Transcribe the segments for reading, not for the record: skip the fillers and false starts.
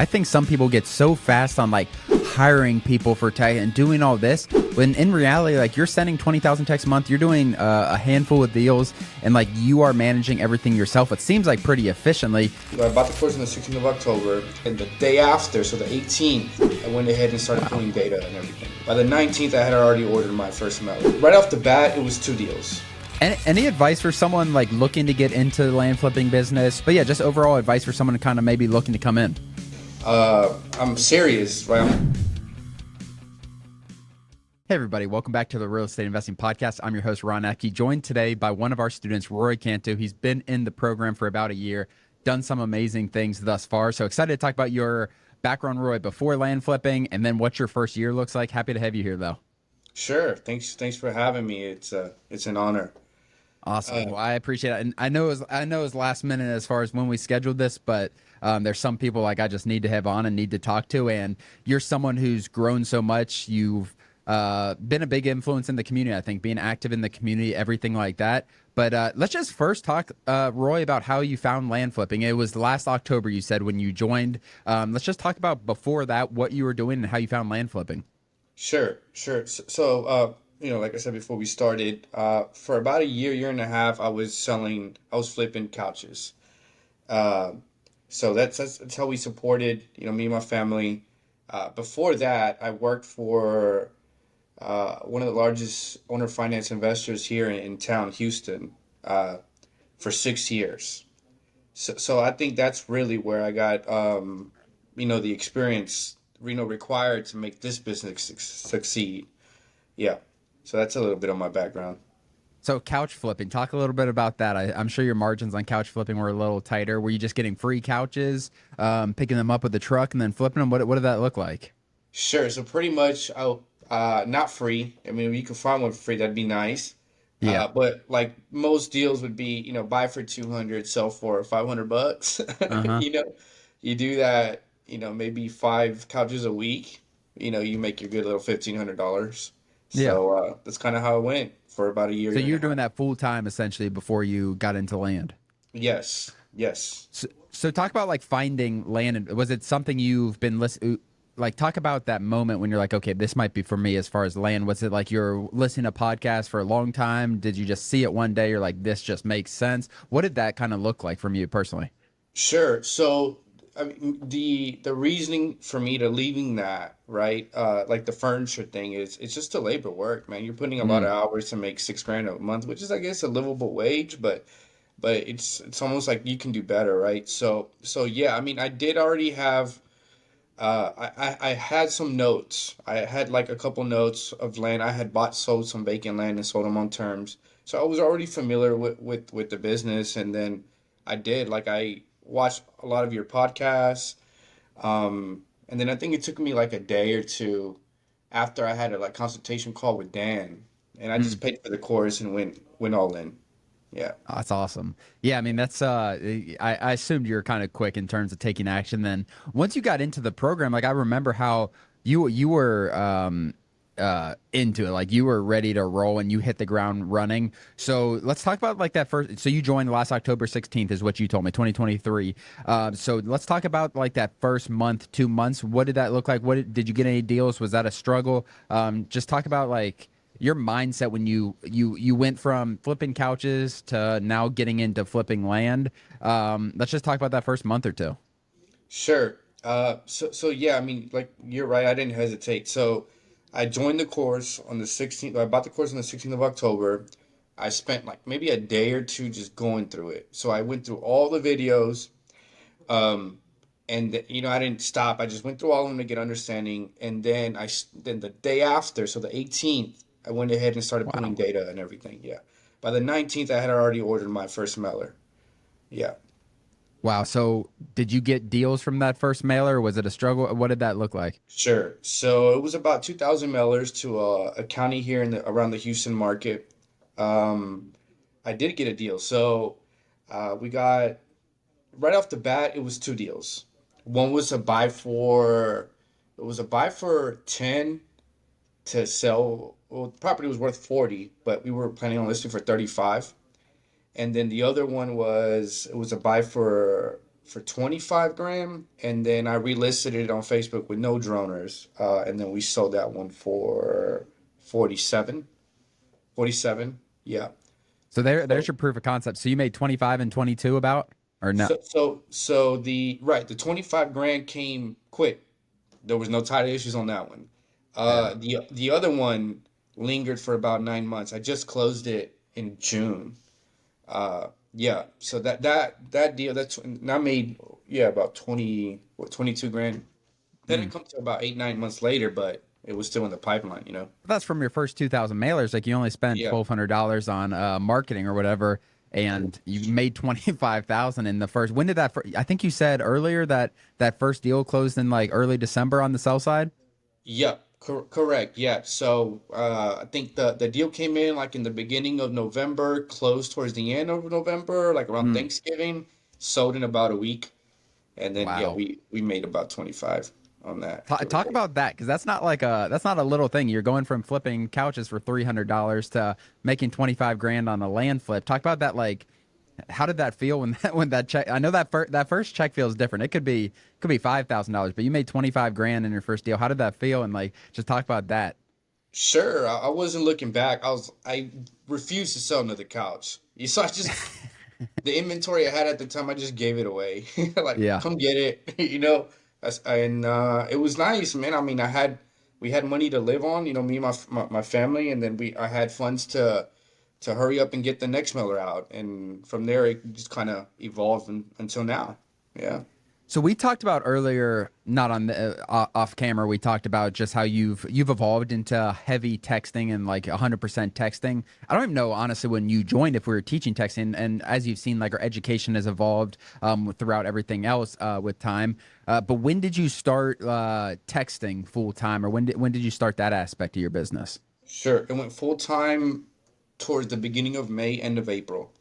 I think some people get so fast on like hiring people for tech and doing all this, when in reality, like you're sending 20,000 texts a month, you're doing a handful of deals, and like you are managing everything yourself. It seems like pretty efficiently. I bought the course on the 16th of October, and the day after, so the 18th, I went ahead and started pulling data and everything. By the 19th, I had already ordered my first mailer. Right off the bat, it was 2 deals. Any advice for someone like looking to get into the land flipping business? But yeah, just overall advice for someone kind of maybe looking to come in. I'm serious, right? Hey everybody, welcome back to the Real Estate Investing Podcast. I'm your host, Ron Apke, joined today by one of our students, Roy Cantu. He's been in the program for about a year, done some amazing things thus far. So excited to talk about your background, Roy, before land flipping, and then what your first year looks like. Happy to have you here, though. Sure. Thanks for having me. It's an honor. Awesome. Well, I appreciate it. And I know it was last minute as far as when we scheduled this, but there's some people like I just need to have on and need to talk to. And you're someone who's grown so much. You've been a big influence in the community, I think, being active in the community, everything like that. But let's just first talk, Roy, about how you found land flipping. It was last October, you said, when you joined. Let's just talk about before that, what you were doing and how you found land flipping. Sure. So, like I said before we started, for about a year and a half, I was flipping couches. Uh, so that's how we supported, me and my family. Before that, I worked for one of the largest owner finance investors here in town, Houston, for 6 years. So I think that's really where I got, the experience, required to make this business succeed. Yeah. So that's a little bit of my background. So couch flipping, talk a little bit about that. I'm sure your margins on couch flipping were a little tighter. Were you just getting free couches, picking them up with the truck and then flipping them? What did that look like? Sure. So pretty much, not free. I mean, if you could find one for free, that'd be nice. Yeah. But like most deals would be, buy for 200, sell for $500. Uh-huh. You know, you do that, maybe 5 couches a week. You make your good little $1,500. Yeah. So that's kind of how it went for about a year, So year and you're a half. doing that full time essentially before you got into land. Yes, yes. So talk about like finding land. Was it something you've been like talk about that moment when you're like, okay, this might be for me as far as land. Was it like you're listening to podcasts for a long time? Did you just see it one day? You're like, this just makes sense. What did that kind of look like from you personally? Sure. So, I mean, the reasoning for me to leaving that, right? Like the furniture thing is it's just a labor work, man. You're putting a lot of Mm. hours to make 6 grand a month, which is, I guess, a livable wage, but it's almost like you can do better, right? So yeah, I mean, I did already have I had some notes. I had like a couple notes of land. I had sold some vacant land and sold them on terms. So I was already familiar with the business. And then I watched a lot of your podcasts. And then I think it took me like a day or two after I had a like consultation call with Dan, and I just Mm. paid for the course and went all in. Yeah. Oh, that's awesome. Yeah, I mean that's I assumed you're kind of quick in terms of taking action. Then once you got into the program, like I remember how you were into it, like you were ready to roll and you hit the ground running. So let's talk about like that first. So you joined last October 16th, is what you told me, 2023. So let's talk about like that first month, 2 months. What did that look like? Did you get any deals? Was that a struggle? Just talk about like your mindset when you went from flipping couches to now getting into flipping land. Let's just talk about that first month or two. Sure. So yeah, I mean, like you're right. I didn't hesitate. So I joined the course on the 16th. I bought the course on the 16th of October. I spent like maybe a day or two just going through it. So I went through all the videos, um, and I didn't stop. I just went through all of them to get understanding. And then then the day after, so the 18th, I went ahead and started pulling Wow. data and everything. Yeah. By the 19th, I had already ordered my first mailer. Yeah. Wow. So did you get deals from that first mailer? Or was it a struggle? What did that look like? Sure. So it was about 2,000 mailers to a county here in around the Houston market. Um, I did get a deal. So we got right off the bat, it was 2 deals. One was it was a buy for 10 to sell. Well, the property was worth 40, but we were planning on listing for 35. And then the other one it was a buy for for 25 grand, and then I relisted it on Facebook with no droners, and then we sold that one for 47. 47. Yeah. So there's So your proof of concept. So you made 25 and 22 about, or no? so the 25 grand came quick. There was no title issues on that one. Yeah. The other one lingered for about 9 months. I just closed it in June. Yeah. So that deal and I made about 22 grand. That Mm. didn't come to about 8 9 months later, but it was still in the pipeline. That's from your first 2,000 mailers. Like you only spent Yeah. $1,200 on marketing or whatever, and you made 25,000 in the first. When did that? I think you said earlier that that first deal closed in like early December on the sell side. Yep, correct. Yeah. So I think the deal came in like in the beginning of November, closed towards the end of November, like around Mm. Thanksgiving, sold in about a week, and then yeah, Wow. we made about 25 on that. Give or Talk take. about that because that's not a little thing. You're going from flipping couches for $300 to making 25 grand on a land flip. Talk about that. Like, how did that feel when that check? I know that first check feels different. It could be $5,000, but you made 25 grand in your first deal. How did that feel? And like, just talk about that. Sure, I wasn't looking back. I refused to sell another couch. You saw the inventory I had at the time, I just gave it away. Like, Yeah. come get it, and it was nice, man. I mean, we had money to live on, me and my family, and then I had funds to hurry up and get the next mailer out, and from there it just kind of evolved until now. Yeah. So we talked about earlier, not on the off camera. We talked about just how you've evolved into heavy texting and like 100% texting. I don't even know honestly when you joined if we were teaching texting, and as you've seen, like our education has evolved throughout everything else with time. But when did you start texting full time, or when did you start that aspect of your business? Sure. It went full time towards the beginning of May, end of April.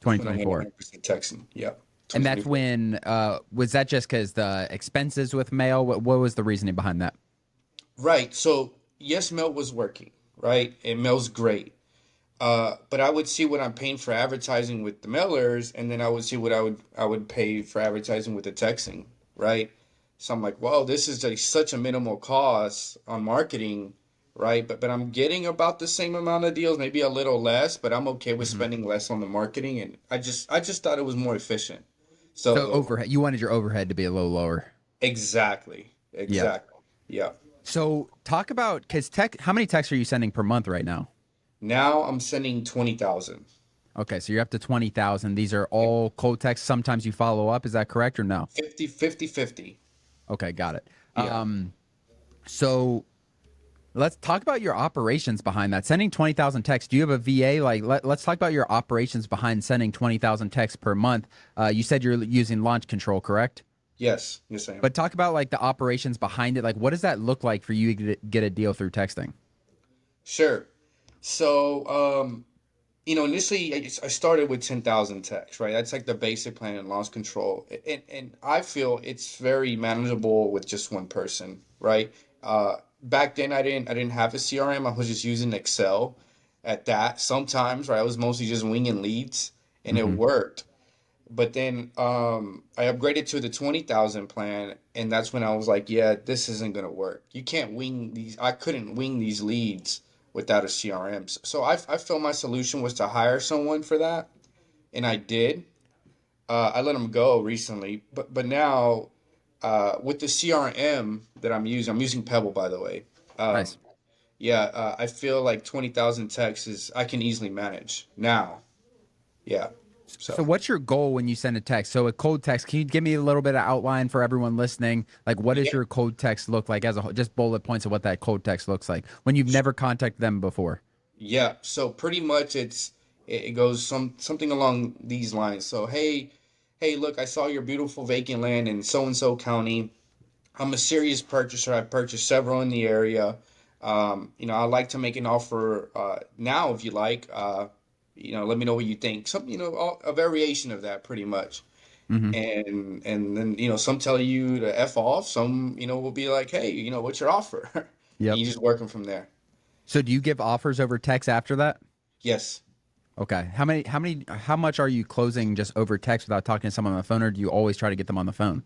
That's when I went 2024. 100% Texan. Yep. And that's 2024. when was that just because the expenses with mail? What was the reasoning behind that? Right. So yes, Mel was working, right? And Mel's great. But I would see what I'm paying for advertising with the mailers, and then I would see what I would pay for advertising with the texting, right? So I'm like, well, this is such a minimal cost on marketing, right? But I'm getting about the same amount of deals, maybe a little less, but I'm okay with Mhm. spending less on the marketing, and I just thought it was more efficient. So So overhead, you wanted your overhead to be a little lower. exactly, Yeah. exactly, yeah. So talk about because tech. How many texts are you sending per month right now? Now I'm sending 20,000. Okay, so you're up to 20,000. These are all cold texts. Sometimes you follow up. Is that correct or no? 50, 50, 50. Okay, got it. Yeah. So let's talk about your operations behind that. Sending 20,000 texts. Do you have a VA? Like, let's talk about your operations behind sending 20,000 texts per month. You said you're using Launch Control, correct? Yes. Yes, I am. But talk about like the operations behind it. Like, what does that look like for you to get a deal through texting? Sure. So, initially I started with 10,000 texts, right? That's like the basic plan in launch control. And I feel it's very manageable with just one person, right? Back then I didn't have a CRM. I was just using Excel at that sometimes, right? I was mostly just winging leads and it Hmm. worked. But then I upgraded to the 20,000 plan, and that's when I was like, yeah, this isn't gonna work. You can't wing these. I couldn't wing these leads without a CRM. So I felt my solution was to hire someone for that, and I did. I let them go recently, but now with the CRM that I'm using Pebble, by the way. Um, Nice. yeah, I feel like 20,000 texts is I can easily manage now. Yeah. So So. what's your goal when you send a text? So a cold text, can you give me a little bit of outline for everyone listening? Like what does Yeah. your cold text look like as a whole? Just bullet points of what that cold text looks like when you've never contacted them before. Yeah, so pretty much it goes something along these lines. So hey, look, I saw your beautiful vacant land in so and so county. I'm a serious purchaser. I've purchased several in the area. I'd like to make an offer now if you like. Let me know what you think. Some, a variation of that pretty much. Hmm. And then, some tell you to F off, some, will be like, hey, what's your offer? And Yep. you just working from there. So do you give offers over text after that? Yes. Okay. How much are you closing just over text without talking to someone on the phone, or do you always try to get them on the phone?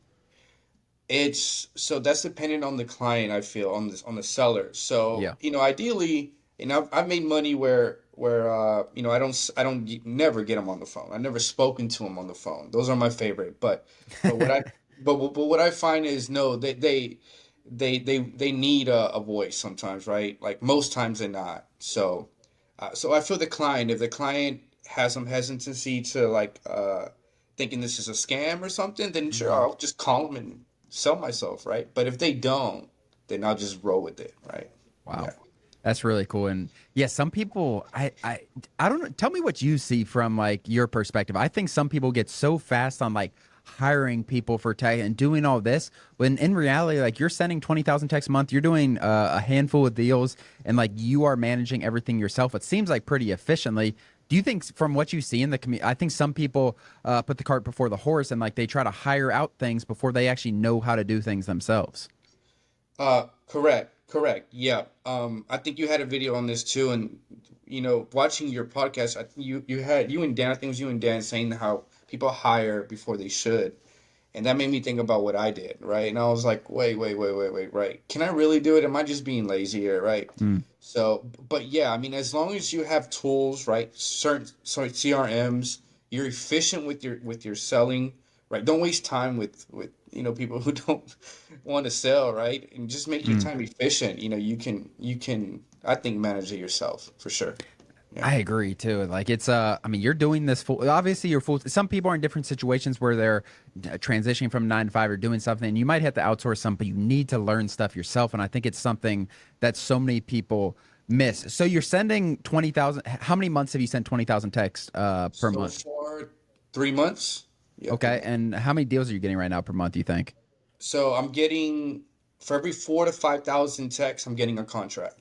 It's so that's dependent on the client, I feel, on the seller. So, Yeah. ideally, and I've made money where I don't never get them on the phone. I've never spoken to them on the phone. Those are my favorite. But what I but what I find is no, they need a voice sometimes, right? Like most times they're not. So I feel the client, if the client has some hesitancy to like thinking this is a scam or something, then sure, Mhm. I'll just call them and sell myself, right? But if they don't, then I'll just roll with it, right? Wow. Yeah. That's really cool. And yeah, some people, I don't know. Tell me what you see from like your perspective. I think some people get so fast on like hiring people for tech and doing all this when in reality, like you're sending 20,000 texts a month, you're doing a handful of deals and like you are managing everything yourself. It seems like pretty efficiently. Do you think from what you see in the community, I think some people put the cart before the horse and like they try to hire out things before they actually know how to do things themselves. Correct. Yeah. I think you had a video on this too, and watching your podcast, you had you and Dan, I think it was you and Dan saying how people hire before they should, and that made me think about what I did, right? And I was like, wait, right? Can I really do it? Am I just being lazy here, right? Mm, So, but yeah, I mean, as long as you have tools, right? Certain sorry CRMs, you're efficient with your selling, right? Don't waste time with people who don't want to sell, right? And just make your mm. time efficient. You can I think manage it yourself for sure. Yeah. I agree too. Like it's I mean you're doing this full obviously you're full some people are in different situations where they're transitioning from 9 to 5 or doing something and you might have to outsource some but you need to learn stuff yourself and I think it's something that so many people miss. So you're sending 20,000 how many months have you sent 20,000 texts per So month? far, 3 months. Yeah, three Okay. months. And how many deals are you getting right now per month, you think? So I'm getting for every 4 to 5 thousand texts, I'm getting a contract,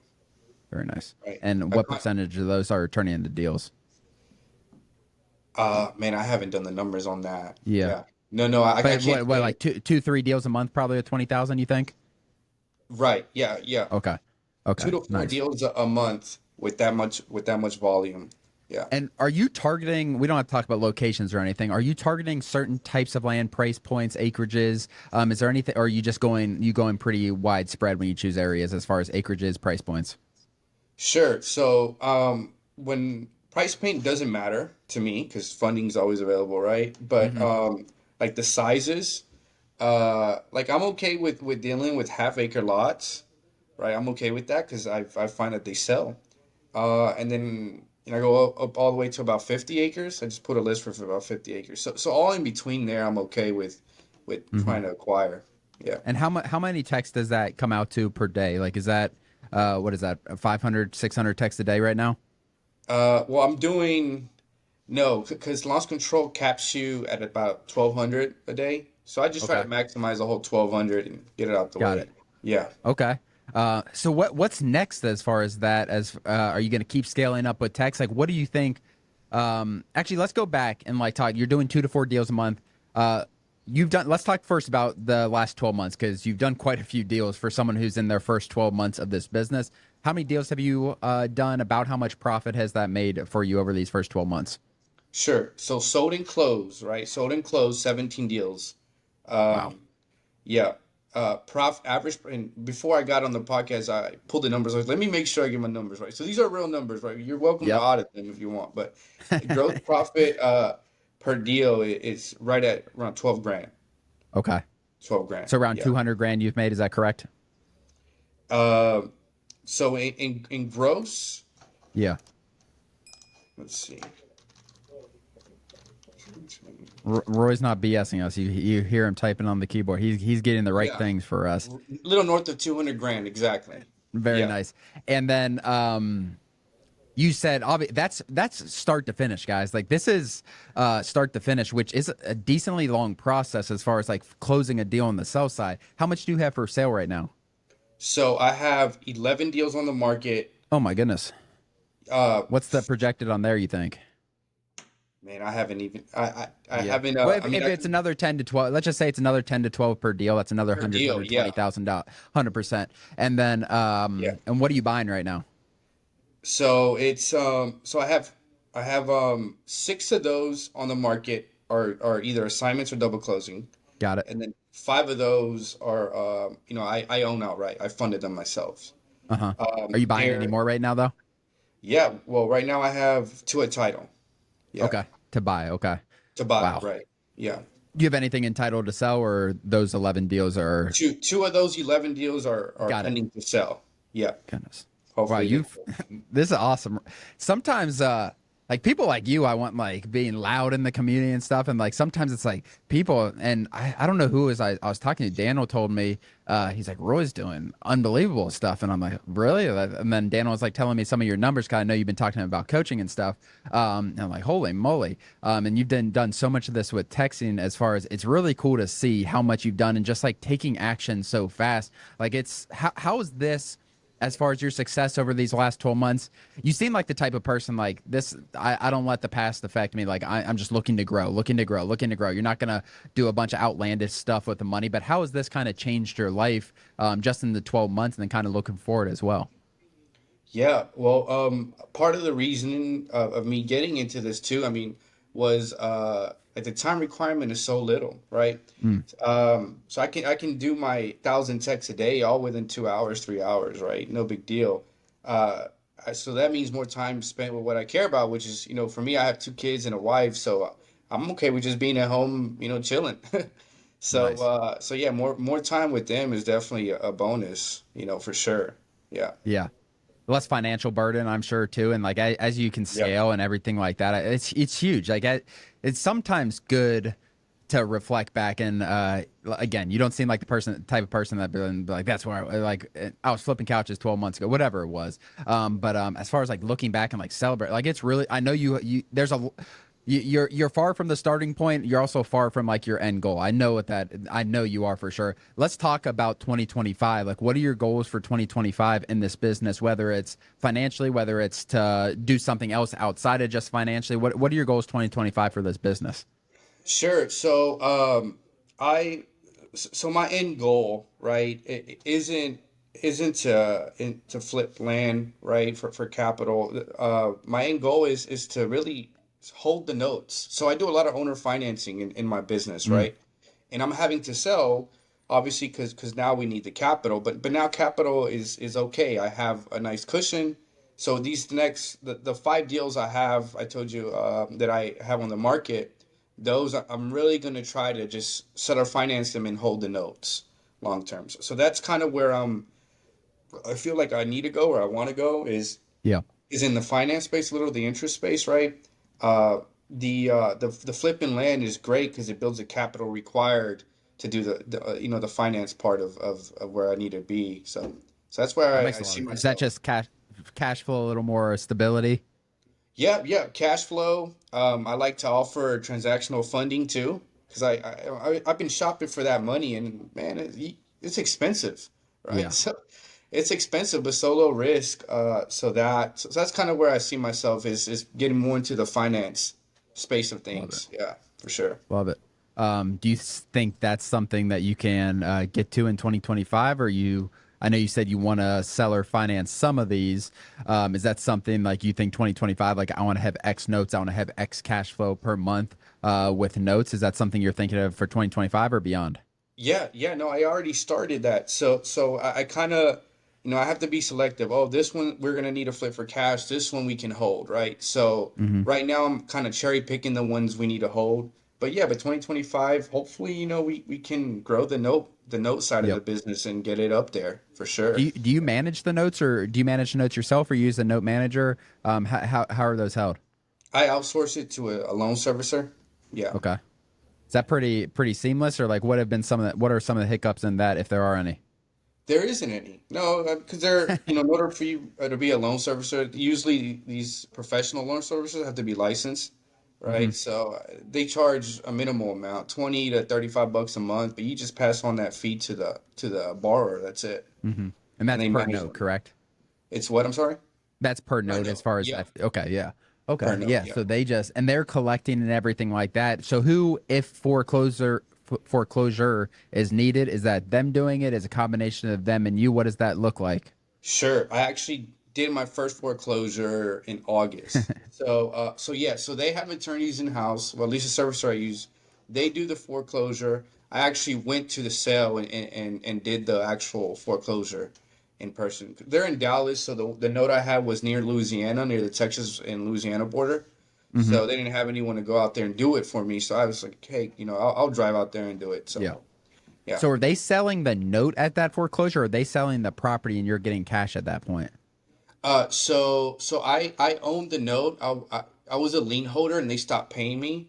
Very nice. right? And A what con percentage of those are turning into deals? Man, I haven't done the numbers on that. Yeah. Yeah. No, I But can't what say. like two, 3 deals a month probably at 20,000, you think? Right. Yeah. Okay. Two Okay. to four Nice. deals a month with that much volume. Yeah. And are you targeting? We don't have to talk about locations or anything. Are you targeting certain types of land, price points, acreages? Is there anything? Or are you just going pretty widespread when you choose areas as far as acreages, price points? Sure. So, when price point doesn't matter to me because funding is always available, right? But Hmm. like the sizes, like I'm okay with dealing with half-acre lots, right? I'm okay with that because I find that they sell. And then I go up all the way to about 50 acres. I just put a list for about 50 acres. So all in between there, I'm okay with Hmm. trying to acquire. Yeah. And how many texts does that come out to per day? Like, is that what is that 500, 600 texts a day right now? Well, I'm doing no, because launch control caps you at about 1,200 a day. So I just try to Okay, maximize the whole 1,200 and get it out the got it. way. Yeah. Okay. So what's next as far as that? As are you going to keep scaling up with text? Like, what do you think? Actually, let's go back and like talk. You're doing 2 to 4 deals a month. You've done. Let's talk first about the last 12 months because you've done quite a few deals for someone who's in their first 12 months of this business. How many deals have you done? About how much profit has that made for you over these first 12 months? Sure. So sold and closed, right? Sold and closed, 17 deals. Wow. Um, yeah. Prof average, and before I got on the podcast, I pulled the numbers. I was, let me make sure I get my numbers right. So these are real numbers, right? You're welcome to Yep. audit them if you want, but gross profit per deal is right at around 12 grand. Okay. 12 grand. So around Yeah. 200 grand you've made. Is that correct? Um, so in gross, Yeah. let's see. Roy's not BSing us. You hear him typing on the keyboard. He's getting the right Yeah, things for us. a little north of 200 grand exactly. Very Yeah. nice. And then you said that's start to finish, guys. Like this is start to finish, which is a decently long process as far as like closing a deal on the sell side. How much do you have for sale right now? So I have 11 deals on the market. Oh my goodness. Uh, What's the projected on there, you think? Man, I haven't even I Yeah. haven't Well, I mean if I it's can another 10 to 12, let's just say it's another 10 to 12 per deal. That's another per deal, yeah. $120,000, 100%. And then, Yeah. and what are you buying right now? So it's so I have six of those on the market are either assignments or double closing, Got it. and then five of those are I own outright. I funded them myself. Uh-huh. Are you buying any They're more right now though? Yeah, well, right now I have two at title. Yeah, Okay. To buy. Okay. to buy, Wow. right. Yeah. Do you have anything entitled to sell, or those 11 deals are? Two of those 11 deals are Got it. pending to sell. Yeah. Goodness. Wow, Hopefully they you've close. this is awesome. Sometimes like people like you, I want like being loud in the community and stuff. And like sometimes it's like people and I don't know who was I was talking to. Daniel told me he's like, Roy's doing unbelievable stuff. And I'm like, really? And then Daniel was like telling me some of your numbers, cause I know you've been talking to him about coaching and stuff. And I'm like, holy moly. And you've done so much of this with texting as far as it's really cool to see how much you've done and just like taking action so fast. Like it's how is this as far as your success over these last 12 months? You seem like the type of person like this. I don't let the past affect me. Like I'm just looking to grow, looking to grow, looking to grow. You're not going to do a bunch of outlandish stuff with the money, but how has this kind of changed your life just in the 12 months and then kind of looking forward as well? Yeah, well, part of the reasoning of me getting into this too, I mean, was at the time requirement is so little, right? Mm, So I can do my 1,000 texts a day all within 2 hours, 3 hours, right? No big deal. So that means more time spent with what I care about, which is, for me, I have two kids and a wife, so I'm okay with just being at home, chilling. So nice. so yeah, more time with them is definitely a bonus, for sure. Yeah. Yeah. Less financial burden, I'm sure too, and like as you can Yep. scale and everything like that, it's huge. Like it's sometimes good to reflect back and again, you don't seem like the type of person that been like that's where I was flipping couches 12 months ago, whatever it was. But as far as like looking back and like celebrate, like it's really I know you there's a you're far from the starting point. You're also far from like your end goal. I know what that. I know you are for sure. Let's talk about 2025. Like, what are your goals for 2025 in this business? Whether it's financially, whether it's to do something else outside of just financially. What are your goals 2025 for this business? Sure. So, so my end goal, right, isn't to flip land, right, for capital. My end goal is to really hold the notes. So I do a lot of owner financing in my business, Mm, right? And I'm having to sell, obviously, because now we need the capital. But now capital is okay. I have a nice cushion. So the five deals I told you that I have on the market, those I'm really going to try to just seller finance them and hold the notes long term. So that's kind of where I feel like I need to go, or I want to go, yeah, is in the finance space, a little the interest space, right? Uh, the flipping land is great because it builds the capital required to do the finance part of where I need to be. So that's where that I makes a lot see of. Is that myself. just cash flow, a little more stability? Yeah, yeah, cash flow. I like to offer transactional funding too, because I've been shopping for that money, and man, it's expensive, right? Yeah, So it's expensive, but so low risk. So that's kind of where I see myself is getting more into the finance space of love it. things. Yeah, for sure. Love it. Do you think that's something that you can get to in 2025? Or you? I know you said you want to sell or finance some of these. Is that something like you think 2025? Like I want to have X notes. I want to have X cash flow per month with notes. Is that something you're thinking of for 2025 or beyond? Yeah, yeah, no, I already started that. So I kind of, I have to be selective. Oh, this one we're gonna need a flip for cash. This one we can hold, right? So Hmm. right now I'm kind of cherry picking the ones we need to hold. But yeah, but 2025, hopefully, we can grow the note side of the Yep. business and get it up there for Do sure. you manage the notes, or do you manage the notes yourself, or use a note manager? How are those held? I outsource it to a loan servicer. Yeah. Okay. Is that pretty seamless, or like what are some of the hiccups in that if there are any? There isn't any. No, because in order for you to be a loan servicer, usually these professional loan servicers have to be licensed, Hmm. right? So they charge a minimal amount, 20 to 35 bucks a month, but you just pass on that fee to the borrower. That's it. Hmm. And And that's they per manage note, them. correct? It's what, I'm sorry? That's per Per note as note. far as Yeah, that. Okay, yeah. per Okay, note. yeah. Yeah. So they just and they're collecting and everything like that. So who, if foreclosure is needed, is that them doing it? Is a combination of them and you? What does that look like? Sure. I actually did my first foreclosure in August. So they have attorneys in house. Well, at least the servicer I use, they do the foreclosure. I actually went to the sale and did the actual foreclosure in person. They're in Dallas, so the note I had was near Louisiana, near the Texas and Louisiana border. Hmm. So they didn't have anyone to go out there and do it for me. So I was like, hey, I'll drive out there and do it. Yeah. So yeah. So are they selling the note at that foreclosure, or are they selling the property and you're getting cash at that point? So I owned the note. I was a lien holder and they stopped paying me.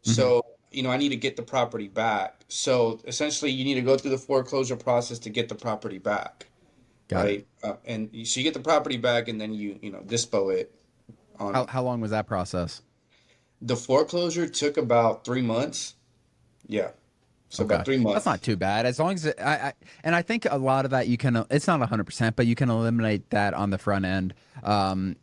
Hmm. So, I need to get the property back. So essentially you need to go through the foreclosure process to get the property back, Got it. right? So you get the property back and then dispo it How on how long was that process? the foreclosure took about 3 months. Yeah. So Okay, about three that's months. not too bad. As long as and I think a lot of that you can. It's not 100%, but you can eliminate that on the front end.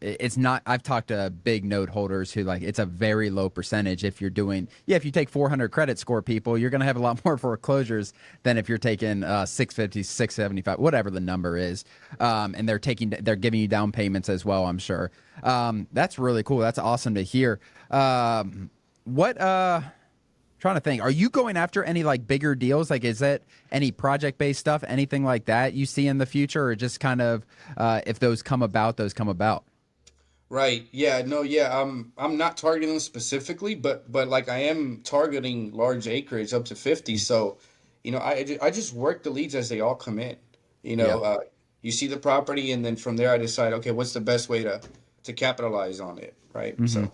It's not. I've talked to big note holders who like it's a very low percentage. If you're doing, yeah, if you take 400 credit score people, you're gonna have a lot more foreclosures than if you're taking 650, 675, whatever the number is. And they're giving you down payments as well, I'm sure. That's really cool. That's awesome to hear. What Trying to think, are you going after any like bigger deals? Like, is it any project based stuff, anything like that you see in the future, or just kind of if those come about, those come about? Right. Yeah. No. Yeah. I'm not targeting them specifically, but like I am targeting large acreage up to 50. So, I just work the leads as they all come in. You Yeah. know, uh, you see the property, and then from there I decide, okay, what's the best way to capitalize on it, right? Hmm. So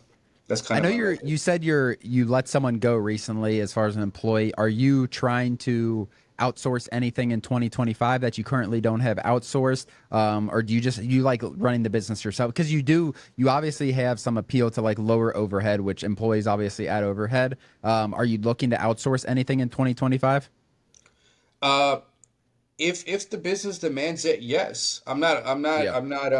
that's I kind of know my you motive. said you let someone go recently as far as an employee. Are you trying to outsource anything in 2025 that you currently don't have outsourced? Or do you like running the business yourself? Because you obviously have some appeal to like lower overhead, which employees obviously add overhead. Are you looking to outsource anything in 2025? Uh, if the business demands it, yes. Yeah. I'm not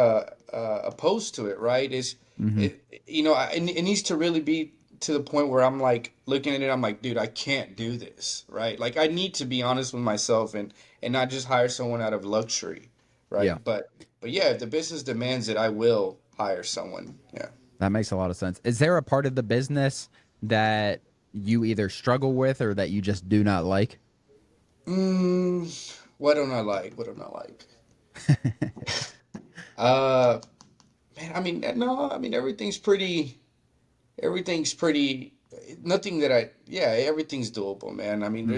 opposed to it, right? Hmm. It needs to really be to the point where I'm like looking at it, I'm like, dude, I can't do this, right? Like I need to be honest with myself and not just hire someone out of luxury, Yeah. right? But yeah, if the business demands it, I will hire someone. Yeah. That makes a lot of sense. Is there a part of the business that you either struggle with or that you just do not like? What don't I like? What don't I like? Uh, Man, I mean, no, I mean everything's pretty nothing that I yeah, everything's doable, man. I mean, Hmm.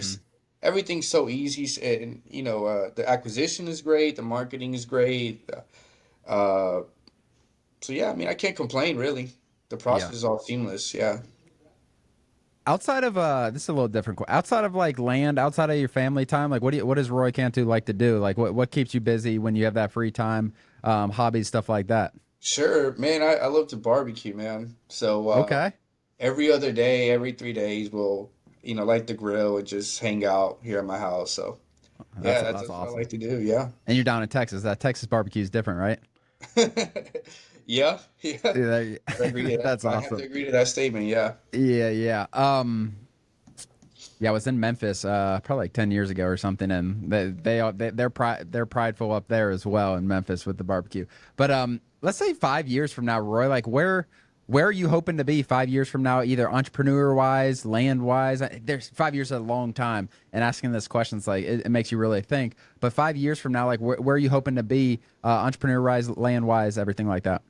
everything's so easy, and the acquisition is great, the marketing is great. Uh, so yeah, I mean, I can't complain really. The Yeah. process is all seamless. Yeah. Outside of this is a little different. Outside of like land, outside of your family time, like what does Roy Cantu like to do? Like what keeps you busy when you have that free time, hobbies, stuff like that? Sure, man. I love to barbecue, man. So Okay. every other day, every 3 days, we'll light the grill and just hang out here at my house. So yeah, that's That's that's what I awesome. like to do. Yeah. And you're down in Texas. That Texas barbecue is different, right? Yeah, yeah. Yeah, I agree to that. that's I have to awesome. agree to that statement. Yeah. Yeah, yeah. Yeah, I was in Memphis probably like 10 years ago or something, and they're prideful up there as well in Memphis with the barbecue. But let's say 5 years from now, Roy, like where are you hoping to be 5 years from now, either entrepreneur wise, land wise? There's 5 years is a long time, and asking this question's like it makes you really think. But 5 years from now, like where are you hoping to be, entrepreneur wise, land wise, everything like that?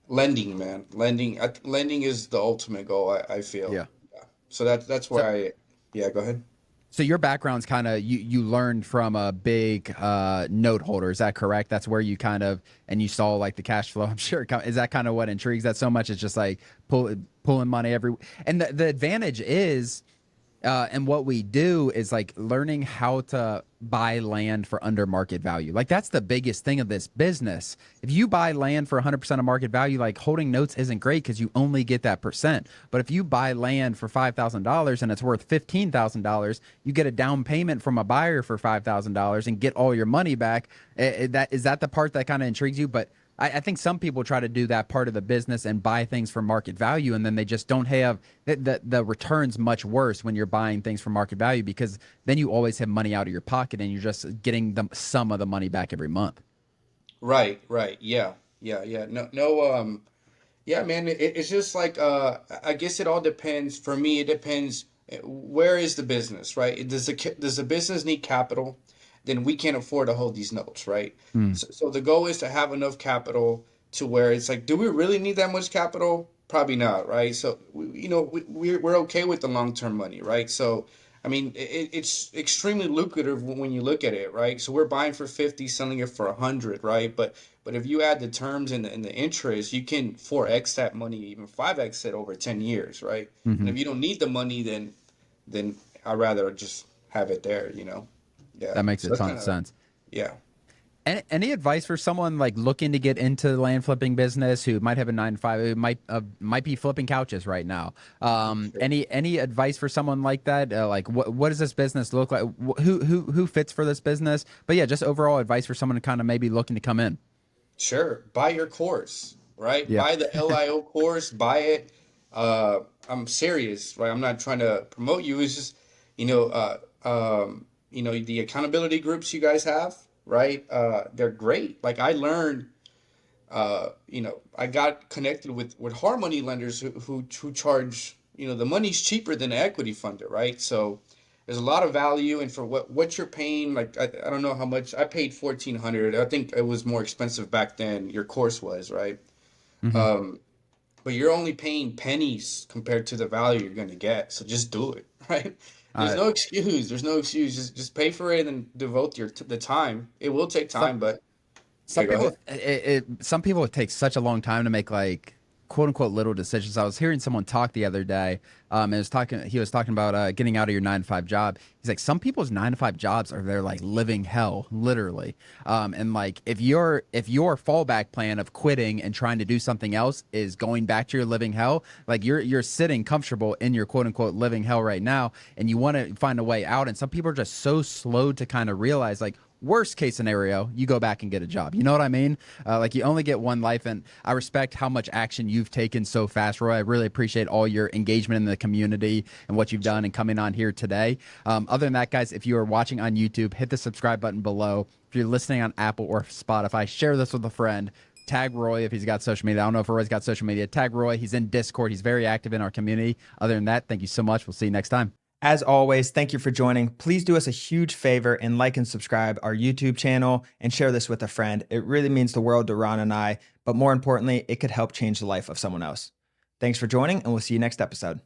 Lending, man. Lending is the ultimate goal, I feel. Yeah. Yeah. So that's So why yeah, go ahead. So your background's kind of you learned from a big note holder. Is that correct? That's where you kind of and you saw like the cash flow. I'm sure is that kind of what intrigues that so much. It's just like pulling money every and the advantage is and what we do is like learning how to buy land for under market value. Like that's the biggest thing of this business. If you buy land for 100% of market value, like holding notes isn't great because you only get that percent. But if you buy land for $5,000 and it's worth $15,000, you get a down payment from a buyer for $5,000 and get all your money back. That is that the part that kind of intrigues you? But I think some people try to do that part of the business and buy things for market value, and then they just don't have the returns much worse when you're buying things for market value because then you always have money out of your pocket and you're just getting some of the money back every month. Right, right. Yeah. Yeah, yeah. No, no, yeah, man, it's just like I guess it all depends. For me, it depends where is the business, right? Does the business need capital? Then we can't afford to hold these notes, right? Mm, So the goal is to have enough capital to where it's like, do we really need that much capital? Probably not, right? So we're okay with the long-term money, right? So I mean, it's extremely lucrative when you look at it, right? So we're buying for 50, selling it for 100, right? But if you add the terms and the interest, you can 4x that money, even 5x it over 10 years, right? And hmm. if you don't need the money, then I'd rather just have it there, you know? Yeah. That makes So a that's ton kind of of, sense. yeah. Any advice for someone like looking to get into the land flipping business who might have a 9 to 5, who might be flipping couches right now? Sure. Any advice for someone like that? Like what does this business look like? Who fits for this business? But yeah, just overall advice for someone kind of maybe looking to come in. Sure. Buy your course, right? Yeah. Buy the LIO course, buy it. I'm serious, right? I'm not trying to promote you. It's just, you know, the accountability groups you guys have, right? They're great. Like I learned, I got connected with hard money lenders who charge, the money's cheaper than an equity funder, right? So there's a lot of value, and for what you're paying, like I don't know how much I paid 1,400. I think it was more expensive back then. Your course was, right? Hmm. Um, but you're only paying pennies compared to the value you're going to get. So just do it, right? There's Uh, no excuse. There's no excuse. Just pay for it and devote the time. It will take some time, but yeah, some go people ahead. some people it takes such a long time to make like quote unquote little decisions. I was hearing someone talk the other day, and he was talking about getting out of your 9 to 5 job. He's like, some people's 9 to 5 jobs are they're like living hell, literally. And like if your fallback plan of quitting and trying to do something else is going back to your living hell, like you're sitting comfortable in your quote unquote living hell right now, and you want to find a way out. And some people are just so slow to kind of realize like worst case scenario, you go back and get a job. You know what I mean? Like you only get one life, and I respect how much action you've taken so fast, Roy. I really appreciate all your engagement in the community and what you've done and coming on here today. Other than that, guys, if you are watching on YouTube, hit the subscribe button below. If you're listening on Apple or Spotify, share this with a friend. Tag Roy if he's got social media. I don't know if Roy's got social media. Tag Roy. He's in Discord. He's very active in our community. Other than that, thank you so much. We'll see you next time. As always, thank you for joining. Please do us a huge favor and like and subscribe our YouTube channel and share this with a friend. It really means the world to Ron and I, but more importantly, it could help change the life of someone else. Thanks for joining, and we'll see you next episode.